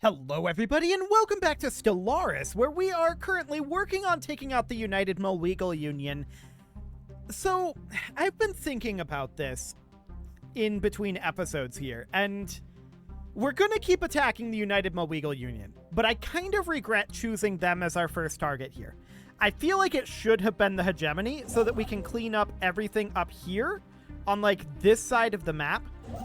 Hello everybody and welcome back to Stellaris, where we are currently working on taking out the United Malwegal Union. So, I've been thinking about this in between episodes here, and we're gonna keep attacking the United Malwegal Union, but I kind of regret choosing them as our first target here. I feel like it should have been the hegemony so that we can clean up everything up here on like this side of the map,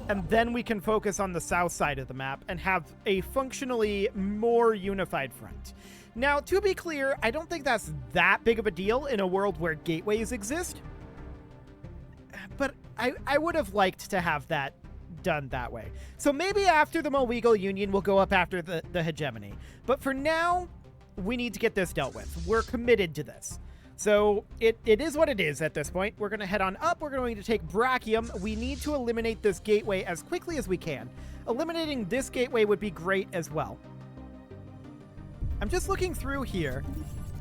and then we can focus on the south side of the map and have a functionally more unified front. Now, to be clear, I don't think that's that big of a deal in a world where gateways exist, but I would have liked to have that done that way. So maybe after the Malwegal Union, we'll go up after the hegemony. But for now, we need to get this dealt with. We're committed to this. So it is what it is at this point. We're going to head on up. We're going to take Brachium. We need to eliminate this gateway as quickly as we can. Eliminating this gateway would be great as well. I'm just looking through here.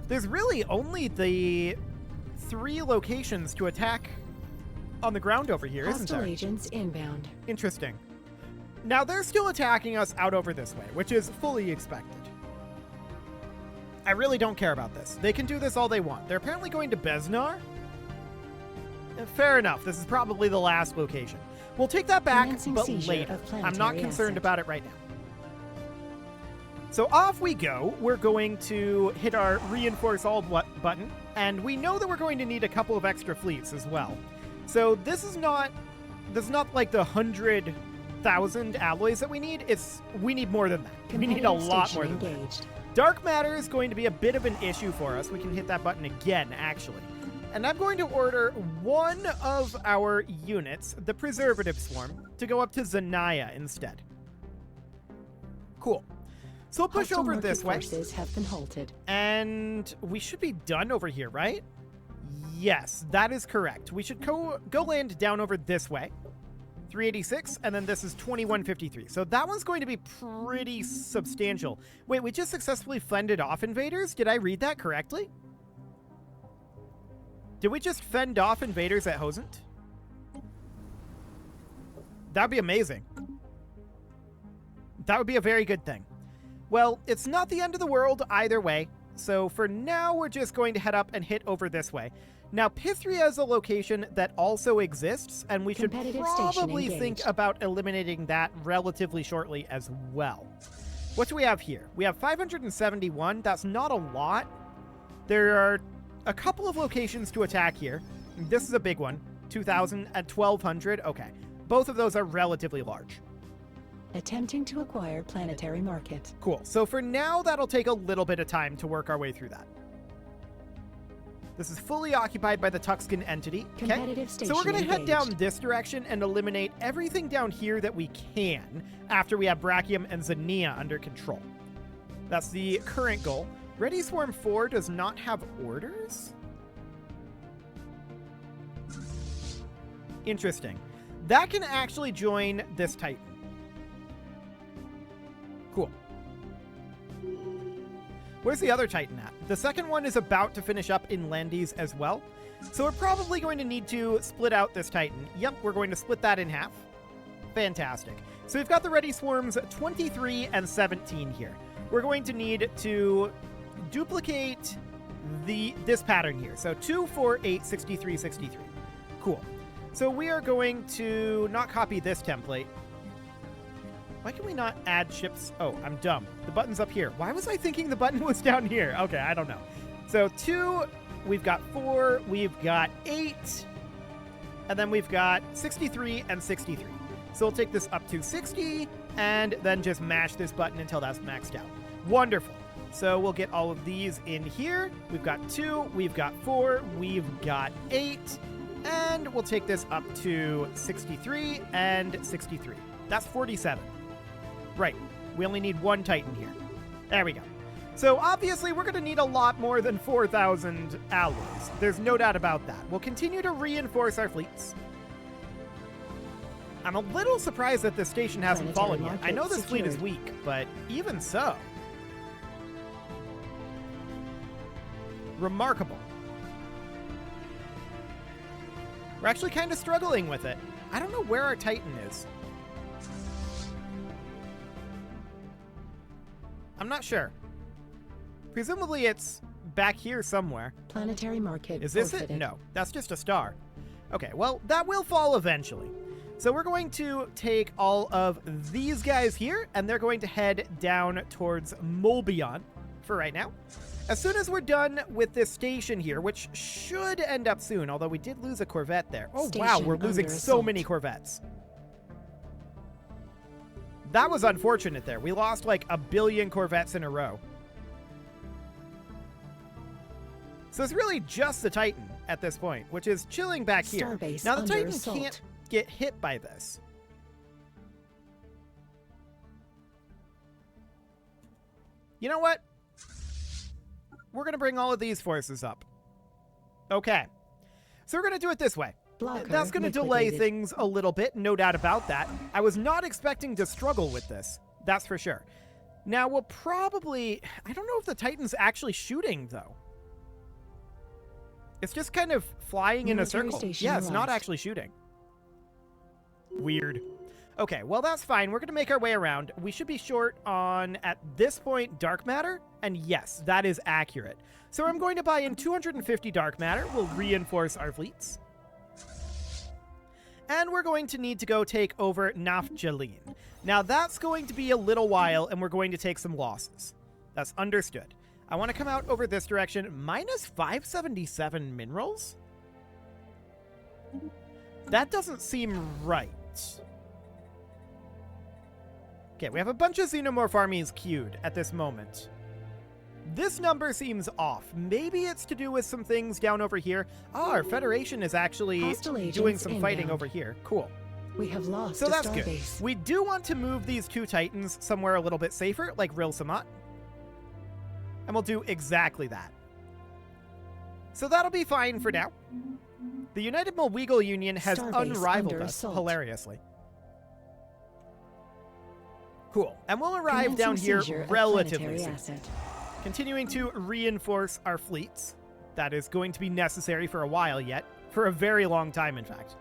There's really only the 3 locations to attack on the ground over here, isn't there? Hostile agents inbound. Interesting. Now, they're still attacking us out over this way, which is fully expected. I really don't care about this. They can do this all they want. They're apparently going to Besnar. Fair enough. This is probably the last location. We'll take that back, but later. I'm not concerned about it right now. So off we go. We're going to hit our reinforce all button, and we know that we're going to need a couple of extra fleets as well. So this is not like the 100,000 alloys that we need. We need more than that. We need a lot more than that. Dark matter is going to be a bit of an issue for us. We can hit that button again, actually. And I'm going to order one of our units, the Preservative Swarm, to go up to Zanaya instead. Cool. So we'll push over this way. Forces have been halted. And we should be done over here, right? Yes, that is correct. We should go land down over this way. 386, and then this is 2153. So that one's going to be pretty substantial. Wait, we just successfully fended off invaders? Did I read that correctly? Did we just fend off invaders at Hosent? That would be amazing. That would be a very good thing. Well, it's not the end of the world either way. So for now, we're just going to head up and hit over this way. Now, Pythria is a location that also exists, and we should probably think about eliminating that relatively shortly as well. What do we have here? We have 571. That's not a lot. There are a couple of locations to attack here. This is a big one. 2,000 and 1,200. Okay. Both of those are relatively large. Attempting to acquire planetary market. Cool. So for now, that'll take a little bit of time to work our way through that. This is fully occupied by the Tuxcan entity. Okay, so we're going to head down this direction and eliminate everything down here that we can after we have Brachium and Xenia under control. That's the current goal. Ready Swarm 4 does not have orders? Interesting. That can actually join this Titan. Cool. Where's the other Titan at? The second one is about to finish up in Landes as well. So we're probably going to need to split out this Titan. Yep, we're going to split that in half. Fantastic. So we've got the Ready Swarms 23 and 17 here. We're going to need to duplicate this pattern here. So 2, 4, 8, 63, 63. Cool. So we are going to not copy this template. Why can we not add ships? Oh, I'm dumb. The button's up here. Why was I thinking the button was down here? Okay, I don't know. So 2, we've got 4, we've got 8, and then we've got 63 and 63. So we'll take this up to 60, and then just mash this button until that's maxed out. Wonderful. So we'll get all of these in here. We've got 2, we've got 4, we've got 8, and we'll take this up to 63 and 63. That's 47. Right, we only need one Titan here. There we go. So obviously we're going to need a lot more than 4,000 alloys. There's no doubt about that. We'll continue to reinforce our fleets. I'm a little surprised that this station hasn't fallen yet. I know this fleet is weak, but even so. Remarkable. We're actually kind of struggling with it. I don't know where our Titan is. I'm not sure. Presumably it's back here somewhere. Planetary market. Is this forfeited. it? No, that's just a star. Okay, well, that will fall eventually. So we're going to take all of these guys here, and they're going to head down towards Molbion for right now. As soon as we're done with this station here, which should end up soon, although we did lose a Corvette there. Oh, wow, Station we're losing under so assault. many Corvettes. That was unfortunate there. We lost like a billion Corvettes in a row. So it's really just the Titan at this point, which is chilling back here. Starbase Now, the under Titan assault. can't get hit by this. You know what? We're going to bring all of these forces up. Okay. So we're going to do it this way. Blocker That's going to delay liquidated. things a little bit, no doubt about that. I was not expecting to struggle with this. That's for sure. Now, we'll probably... I don't know if the Titan's actually shooting, though. It's just kind of flying in a Military circle. station Yeah, it's not arrived. actually shooting. Weird. Okay, well, that's fine. We're going to make our way around. We should be short on, at this point, dark matter. And yes, that is accurate. So I'm going to buy in 250 dark matter. We'll reinforce our fleets. And we're going to need to go take over Nafjalin. Now, that's going to be a little while, and we're going to take some losses. That's understood. I want to come out over this direction. Minus 577 minerals? That doesn't seem right. Okay, we have a bunch of xenomorph armies queued at this moment. This number seems off. Maybe it's to do with some things down over here. Ah, our Federation is actually Hostile doing agents some fighting inbound. over here. Cool. We have lost So a that's good. starbase. We do want to move these two Titans somewhere a little bit safer, like Ril Samat. And we'll do exactly that. So that'll be fine for now. The United Mulweagle Union has Starbase unrivaled under us assault. hilariously. Cool. And we'll arrive Commencing down here seizure of relatively planetary soon. asset. Continuing to reinforce our fleets. That is going to be necessary for a while yet. For a very long time, in fact.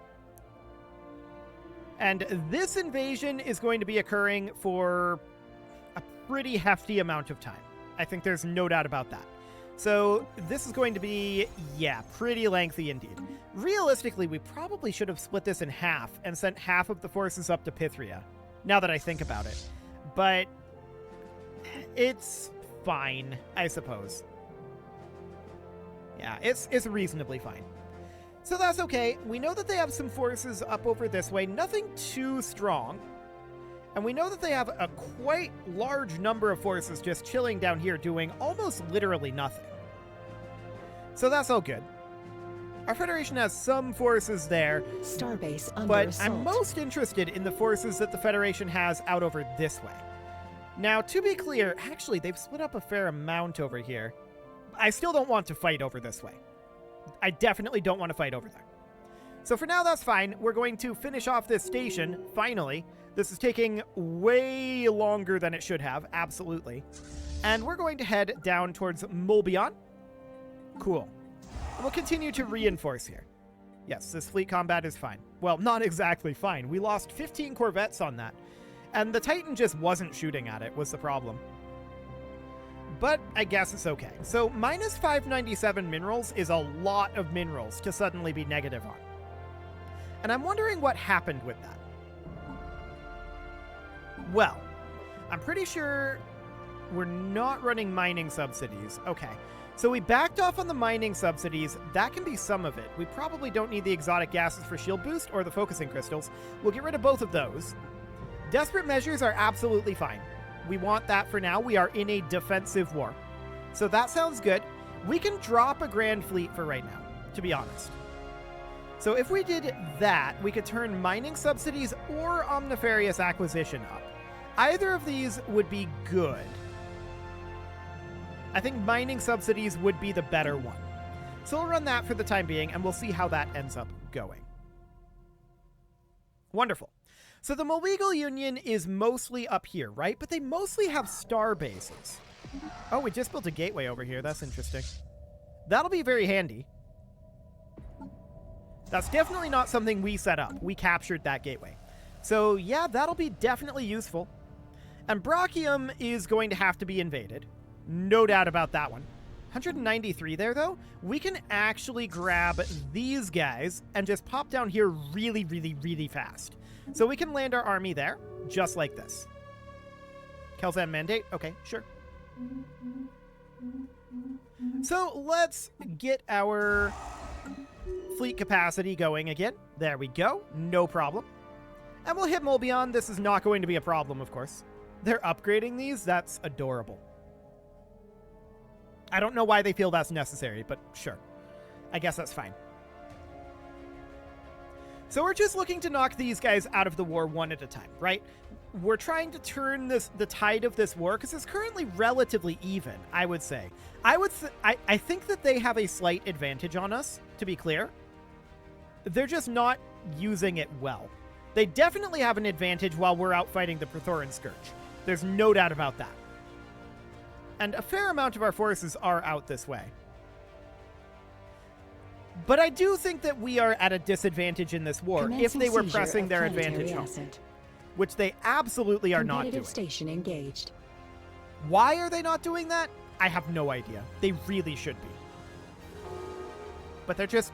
And this invasion is going to be occurring for a pretty hefty amount of time. I think there's no doubt about that. So this is going to be, yeah, pretty lengthy indeed. Realistically, we probably should have split this in half and sent half of the forces up to Pythria, now that I think about it. But it's fine, I suppose. Yeah, it's reasonably fine. So that's okay. We know that they have some forces up over this way, nothing too strong. And we know that they have a quite large number of forces just chilling down here doing almost literally nothing. So that's all good. Our Federation has some forces there, Starbase under but assault. I'm most interested in the forces that the Federation has out over this way. Now, to be clear, actually, they've split up a fair amount over here. I still don't want to fight over this way. I definitely don't want to fight over there. So for now, that's fine. We're going to finish off this station, finally. This is taking way longer than it should have, absolutely. And we're going to head down towards Molbion. Cool. And we'll continue to reinforce here. Yes, this fleet combat is fine. Well, not exactly fine. We lost 15 Corvettes on that. And the Titan just wasn't shooting at it, was the problem. But I guess it's okay. So minus 597 minerals is a lot of minerals to suddenly be negative on. And I'm wondering what happened with that. Well, I'm pretty sure we're not running mining subsidies. Okay. So we backed off on the mining subsidies. That can be some of it. We probably don't need the exotic gases for shield boost or the focusing crystals. We'll get rid of both of those. Desperate measures are absolutely fine. We want that for now. We are in a defensive war. So that sounds good. We can drop a Grand Fleet for right now, to be honest. So if we did that, we could turn mining subsidies or omnifarious acquisition up. Either of these would be good. I think mining subsidies would be the better one. So we'll run that for the time being, and we'll see how that ends up going. Wonderful. So the Mulweagle Union is mostly up here, right? But they mostly have star bases. Oh, we just built a gateway over here. That's interesting. That'll be very handy. That's definitely not something we set up. We captured that gateway. So yeah, that'll be definitely useful. And Brachium is going to have to be invaded. No doubt about that one. 193 there, though. We can actually grab these guys and just pop down here really, really, really fast. So we can land our army there, just like this. Kelzan Mandate? Okay, sure. So let's get our fleet capacity going again. There we go. No problem. And we'll hit Molbion. This is not going to be a problem, of course. They're upgrading these. That's adorable. I don't know why they feel that's necessary, but sure. I guess that's fine. So we're just looking to knock these guys out of the war one at a time, right? We're trying to turn the tide of this war, because it's currently relatively even, I would say. I think that they have a slight advantage on us, to be clear. They're just not using it well. They definitely have an advantage while we're out fighting the Prothoran Scourge. There's no doubt about that. And a fair amount of our forces are out this way. But I do think that we are at a disadvantage in this war if they were pressing their advantage home, which they absolutely are not doing. Station engaged. Why are they not doing that? I have no idea. They really should be. But they're just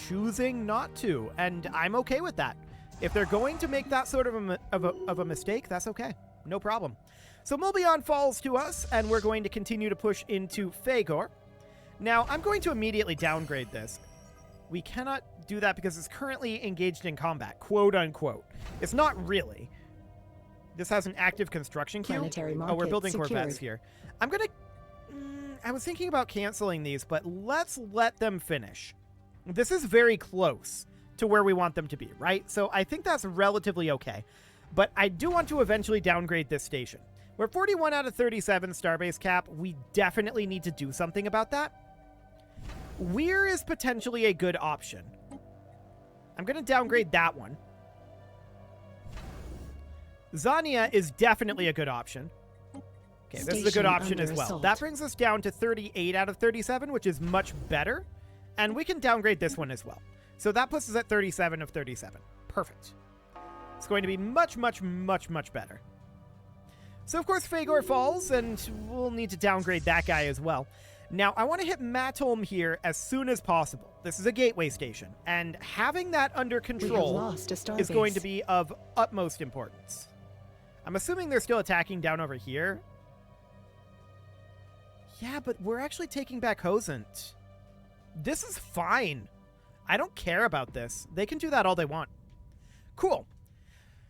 choosing not to, and I'm okay with that. If they're going to make that sort of a mistake, that's okay. No problem. So Molbion falls to us, and we're going to continue to push into Phagor. Now, I'm going to immediately downgrade this. We cannot do that because it's currently engaged in combat, quote unquote. It's not really. This has an active construction queue. Oh, we're building Corvettes here. I'm going to... I was thinking about canceling these, but let's let them finish. This is very close to where we want them to be, right? So I think that's relatively okay. But I do want to eventually downgrade this station. We're 41 out of 37 starbase cap. We definitely need to do something about that. Weir is potentially a good option. I'm going to downgrade that one. Zania is definitely a good option. Okay, this is a good option as well. That brings us down to 38 out of 37, which is much better. And we can downgrade this one as well. So that puts us at 37 of 37. Perfect. It's going to be much, much, much, much better. So, of course, Phagor falls, and we'll need to downgrade that guy as well. Now, I want to hit Matholm here as soon as possible. This is a gateway station, and having that under control is going to be of utmost importance. I'm assuming they're still attacking down over here. Yeah, but we're actually taking back Hosent. This is fine. I don't care about this. They can do that all they want. Cool.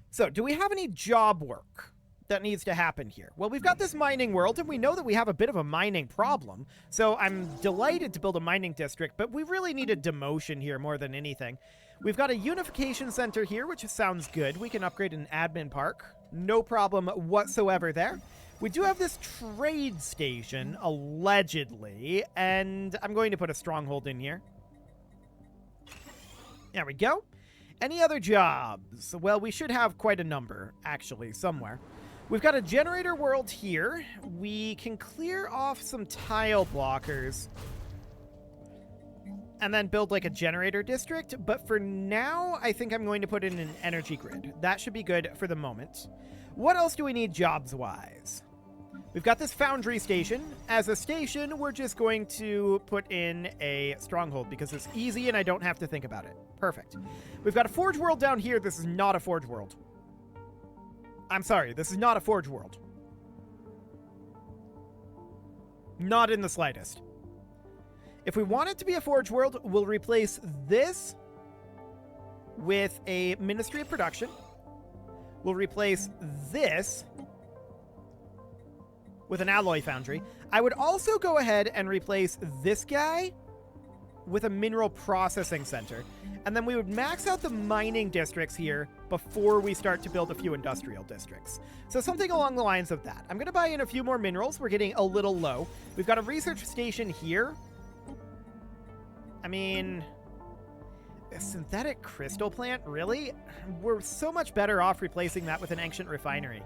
So, do we have any job work that needs to happen here? Well, we've got this mining world, and we know that we have a bit of a mining problem. So I'm delighted to build a mining district, but we really need a demotion here more than anything. We've got a unification center here, which sounds good. We can upgrade an admin park. No problem whatsoever there. We do have this trade station, allegedly, and I'm going to put a stronghold in here. There we go. Any other jobs? Well, we should have quite a number, actually, somewhere. We've got a generator world here. We can clear off some tile blockers and then build like a generator district. But for now, I think I'm going to put in an energy grid. That should be good for the moment. What else do we need jobs-wise? We've got this foundry station. As a station, we're just going to put in a stronghold because it's easy and I don't have to think about it. Perfect. We've got a forge world down here. This is not a forge world. I'm sorry, this is not a forge world. Not in the slightest. If we want it to be a forge world, we'll replace this with a Ministry of Production. We'll replace this with an alloy foundry. I would also go ahead and replace this guy with a mineral processing center. And then we would max out the mining districts here before we start to build a few industrial districts. So something along the lines of that. I'm going to buy in a few more minerals. We're getting a little low. We've got a research station here. I mean, a synthetic crystal plant, really? We're so much better off replacing that with an ancient refinery.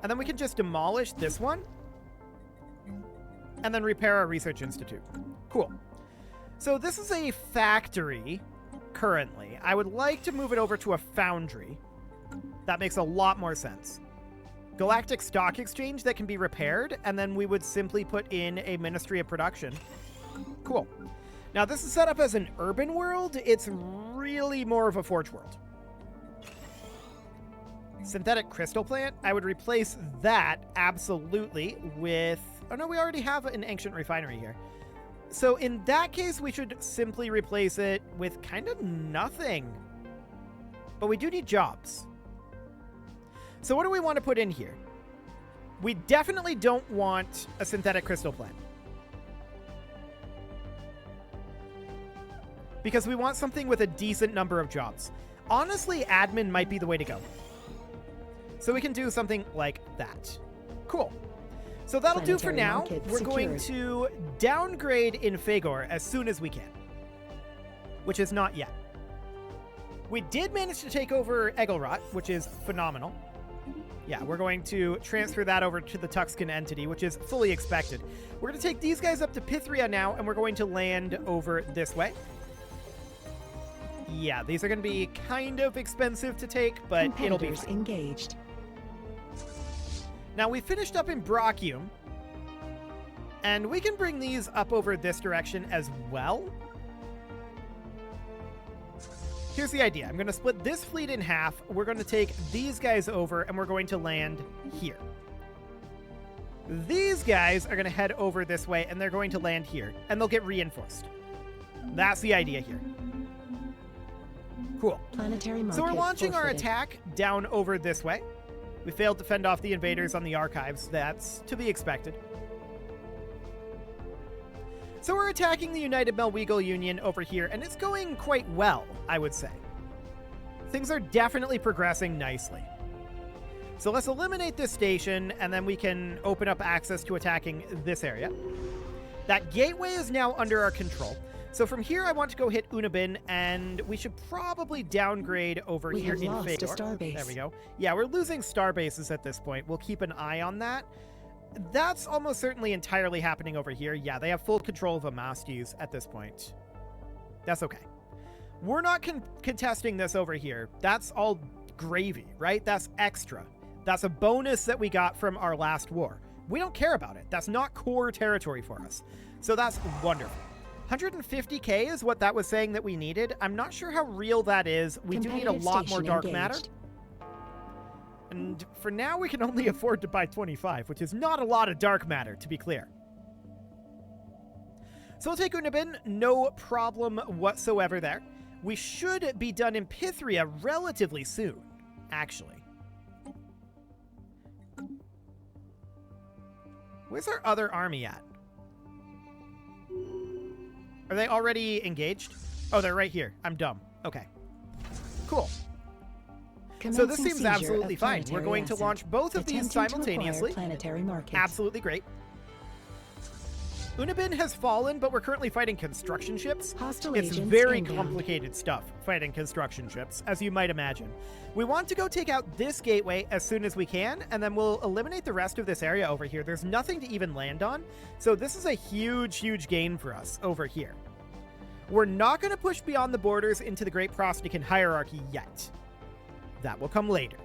And then we can just demolish this one and then repair our research institute. Cool. So this is a factory currently. I would like to move it over to a foundry. That makes a lot more sense. galactic stock exchange that can be repaired, and then we would simply put in a Ministry of Production. Cool. Now, this is set up as an urban world. It's really more of a Forge world. Synthetic crystal plant, I would replace that absolutely with... Oh, no, we already have an ancient refinery here. So in that case, we should simply replace it with kind of nothing. But we do need jobs. So what do we want to put in here? We definitely don't want a synthetic crystal plant, because we want something with a decent number of jobs. Honestly, admin might be the way to go. So we can do something like that. Cool. So that'll do for now. We're going to downgrade in Fagor as soon as we can, which is not yet. We did manage to take over Egelrot, which is phenomenal. Yeah, we're going to transfer that over to the Tuxcan entity, which is fully expected. We're going to take these guys up to Pythria now, and we're going to land over this way. Yeah, these are going to be kind of expensive to take, but it'll be fine. Engaged. Now, we finished up in Brachium, and we can bring these up over this direction as well. Here's the idea. I'm going to split this fleet in half. We're going to take these guys over, and we're going to land here. These guys are going to head over this way, and they're going to land here, and they'll get reinforced. That's the idea here. Cool. Planetary market so we're launching our forfeited. attack down over this way. We failed to fend off the invaders on the archives. That's to be expected. So we're attacking the United Melwegal Union over here, and it's going quite well, I would say. Things are definitely progressing nicely. So let's eliminate this station, and then we can open up access to attacking this area. That gateway is now under our control. So from here, I want to go hit Unabin, and we should probably downgrade over here in lost a Fagor. starbase. There we go. Yeah, we're losing star bases at this point. We'll keep an eye on that. That's almost certainly entirely happening over here. Yeah, they have full control of Amastes at this point. That's okay. We're not contesting this over here. That's all gravy, right? That's extra. That's a bonus that we got from our last war. We don't care about it. That's not core territory for us. So that's wonderful. 150k is what that was saying that we needed. I'm not sure how real that is. We do need a lot more dark matter. And for now, we can only afford to buy 25, which is not a lot of dark matter, to be clear. So we'll take Unabin, no problem whatsoever there. We should be done in Pythria relatively soon, actually. Where's our other army at? Are they already engaged? Oh, they're right here. I'm dumb. Okay. Cool. So this seems absolutely fine. We're going to launch both of these simultaneously. Planetary markets. Absolutely great. Unabin has fallen, but we're currently fighting construction ships. Hostile It's agents very inbound. complicated stuff, fighting construction ships, as you might imagine. We want to go take out this gateway as soon as we can, and then we'll eliminate the rest of this area over here. There's nothing to even land on, so this is a huge, huge gain for us over here. We're not going to push beyond the borders into the Great Prostican Hierarchy yet. That will come later.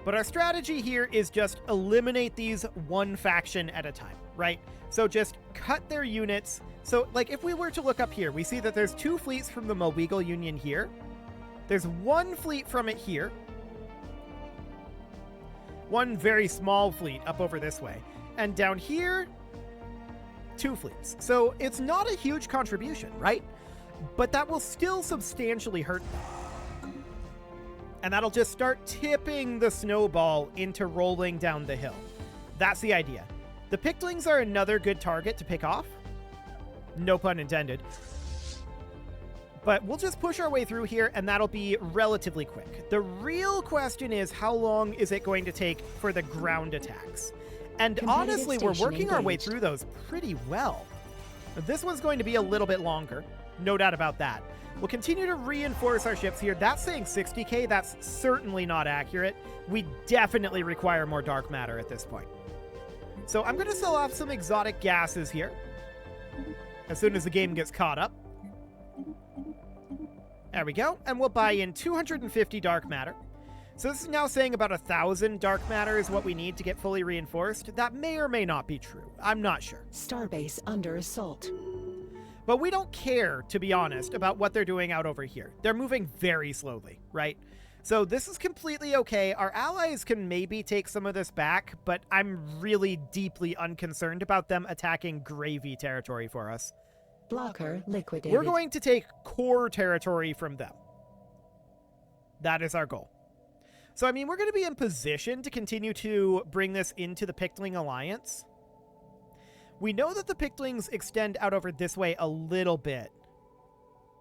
But our strategy here is just eliminate these one faction at a time, right? So just cut their units. So, like, if we were to look up here, we see that there's 2 fleets from the Melwegal Union here. There's 1 fleet from it here. 1 very small fleet up over this way. And down here, 2 fleets. So it's not a huge contribution, right? But that will still substantially hurt them. And that'll just start tipping the snowball into rolling down the hill. That's the idea. The Pictlings are another good target to pick off. No pun intended. But we'll just push our way through here, and that'll be relatively quick. The real question is, how long is it going to take for the ground attacks? And honestly, we're working our way through those pretty well. This one's going to be a little bit longer. No doubt about that. We'll continue to reinforce our ships here. That's saying 60k. That's certainly not accurate. We definitely require more dark matter at this point. So I'm going to sell off some exotic gases here as soon as the game gets caught up. There we go. And we'll buy in 250 dark matter. So this is now saying about 1,000 dark matter is what we need to get fully reinforced. That may or may not be true. I'm not sure. Starbase under assault. But we don't care, to be honest, about what they're doing out over here. They're moving very slowly, right? So this is completely okay. Our allies can maybe take some of this back, but I'm really deeply unconcerned about them attacking gravy territory for us. Blocker liquidated. We're going to take core territory from them. That is our goal. So, I mean, we're going to be in position to continue to bring this into the Pictling Alliance. We know that the Pictlings extend out over this way a little bit,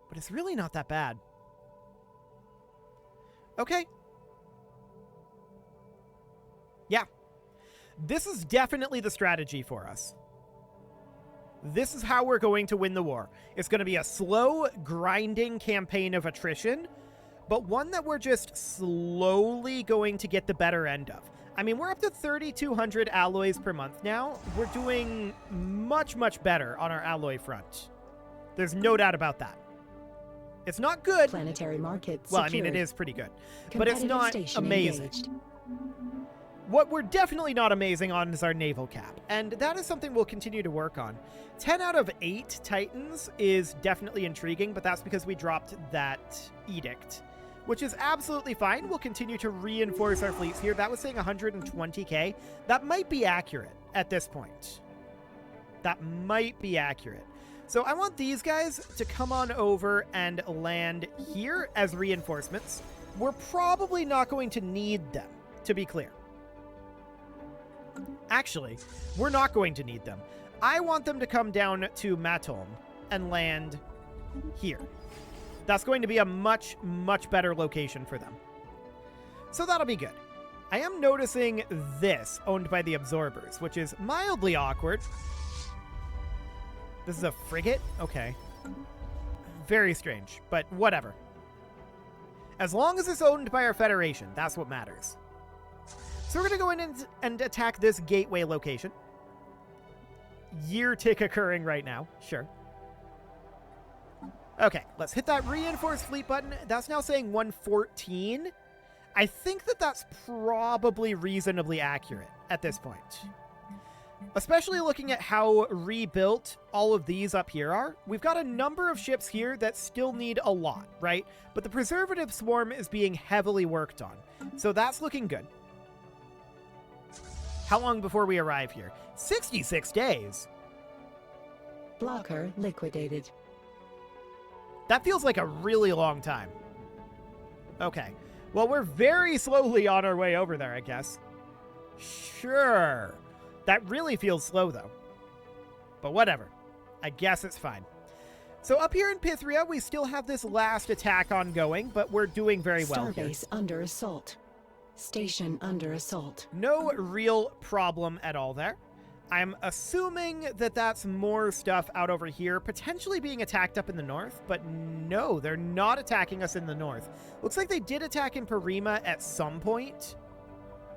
but it's really not that bad. Okay. Yeah. This is definitely the strategy for us. This is how we're going to win the war. It's going to be a slow, grinding campaign of attrition, but one that we're just slowly going to get the better end of. I mean, we're up to 3,200 alloys per month now. We're doing much, much better on our alloy front. There's no doubt about that. It's not good. Planetary market Well, secured. I mean, it is pretty good, but it's not Station amazing. engaged. What we're definitely not amazing on is our naval cap, and that is something we'll continue to work on. 10 out of 8 Titans is definitely intriguing, but that's because we dropped that edict, which is absolutely fine. We'll continue to reinforce our fleets here. That was saying 120k. That might be accurate at this point. That might be accurate. So I want these guys to come on over and land here as reinforcements. We're probably not going to need them, to be clear. Actually, we're not going to need them. I want them to come down to Maton and land here. That's going to be a much, much better location for them. So that'll be good. I am noticing this owned by the Absorbers, which is mildly awkward. This is a frigate? Okay. Very strange, but whatever. As long as it's owned by our Federation, that's what matters. So we're going to go in and attack this gateway location. Year tick occurring right now. Sure. Okay, let's hit that reinforced fleet button. That's now saying 114. I think that that's probably reasonably accurate at this point. Especially looking at how rebuilt all of these up here are. We've got a number of ships here that still need a lot, right? But the preservative swarm is being heavily worked on. So that's looking good. How long before we arrive here? 66 days. Blocker liquidated. That feels like a really long time. Okay. Well, we're very slowly on our way over there, I guess. Sure. That really feels slow, though. But whatever. I guess it's fine. So up here in Pythria, we still have this last attack ongoing, but we're doing very well here. Starbase under assault. Station under assault. No real problem at all there. I'm assuming that that's more stuff out over here, potentially being attacked up in the north, but no, they're not attacking us in the north. Looks like they did attack in Parima at some point,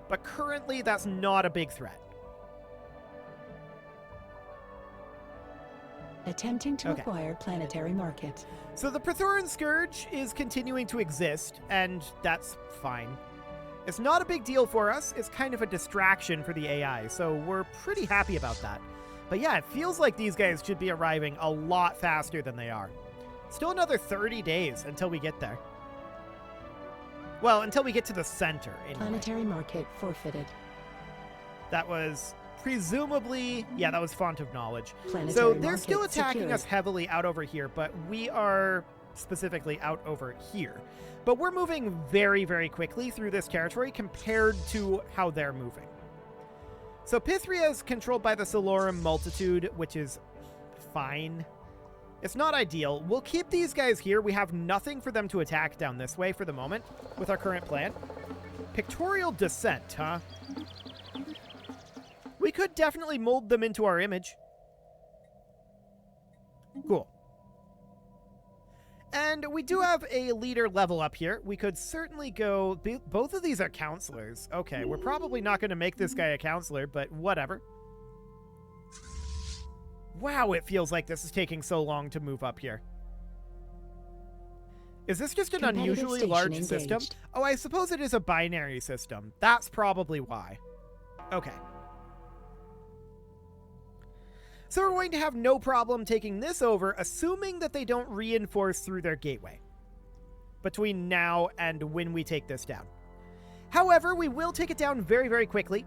but currently that's not a big threat. Attempting to acquire planetary market. So the Praethoran Scourge is continuing to exist, and that's fine. It's not a big deal for us. It's kind of a distraction for the AI, so we're pretty happy about that. But yeah, it feels like these guys should be arriving a lot faster than they are. Still another 30 days until we get there. Well, until we get to the center, anyway. Planetary market forfeited. That was presumably... Yeah, that was Font of Knowledge. Planetary So they're market still attacking secured. us heavily out over here, but we are specifically out over here. But we're moving very, very quickly through this territory compared to how they're moving. So Pythria is controlled by the Solorum Multitude, which is fine. It's not ideal. We'll keep these guys here. We have nothing for them to attack down this way for the moment with our current plan. Pictorial Descent, huh? We could definitely mold them into our image. Cool. And we do have a leader level up here. We could certainly go... Both of these are counselors. Okay, we're probably not going to make this guy a counselor, but whatever. Wow, it feels like this is taking so long to move up here. Is this just an Competitive unusually station large system? engaged. Oh, I suppose it is a binary system. That's probably why. Okay. So we're going to have no problem taking this over, assuming that they don't reinforce through their gateway between now and when we take this down. However, we will take it down very, very quickly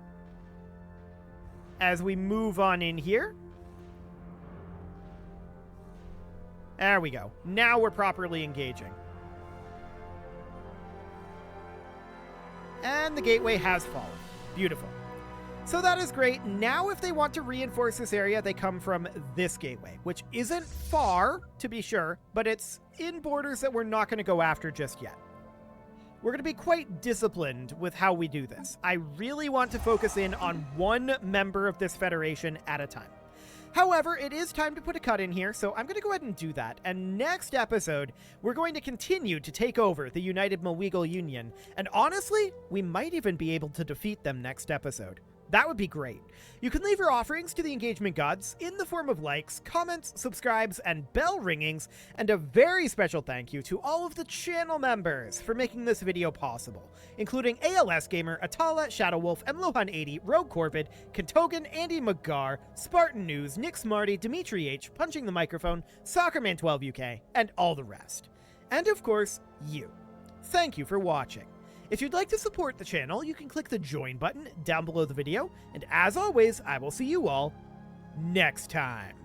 as we move on in here. There we go. Now we're properly engaging. And the gateway has fallen. Beautiful. So that is great. Now if they want to reinforce this area, they come from this gateway, which isn't far, to be sure, but it's in borders that we're not going to go after just yet. We're going to be quite disciplined with how we do this. I really want to focus in on one member of this federation at a time. However, it is time to put a cut in here, so I'm going to go ahead and do that. And next episode, we're going to continue to take over the United Malegal Union. And honestly, we might even be able to defeat them next episode. That would be great. You can leave your offerings to the engagement gods in the form of likes, comments, subscribes, and bell ringings, and a very special thank you to all of the channel members for making this video possible, including ALS Gamer, Atala, Shadowwolf, and Lohan80, Rogue Corvid, Kentogan, Andy McGar, Spartan News, Nick Smarty, Dimitri H, Punching the Microphone, Soccerman12UK, and all the rest. And of course, you. Thank you for watching. If you'd like to support the channel, you can click the join button down below the video, and as always, I will see you all next time.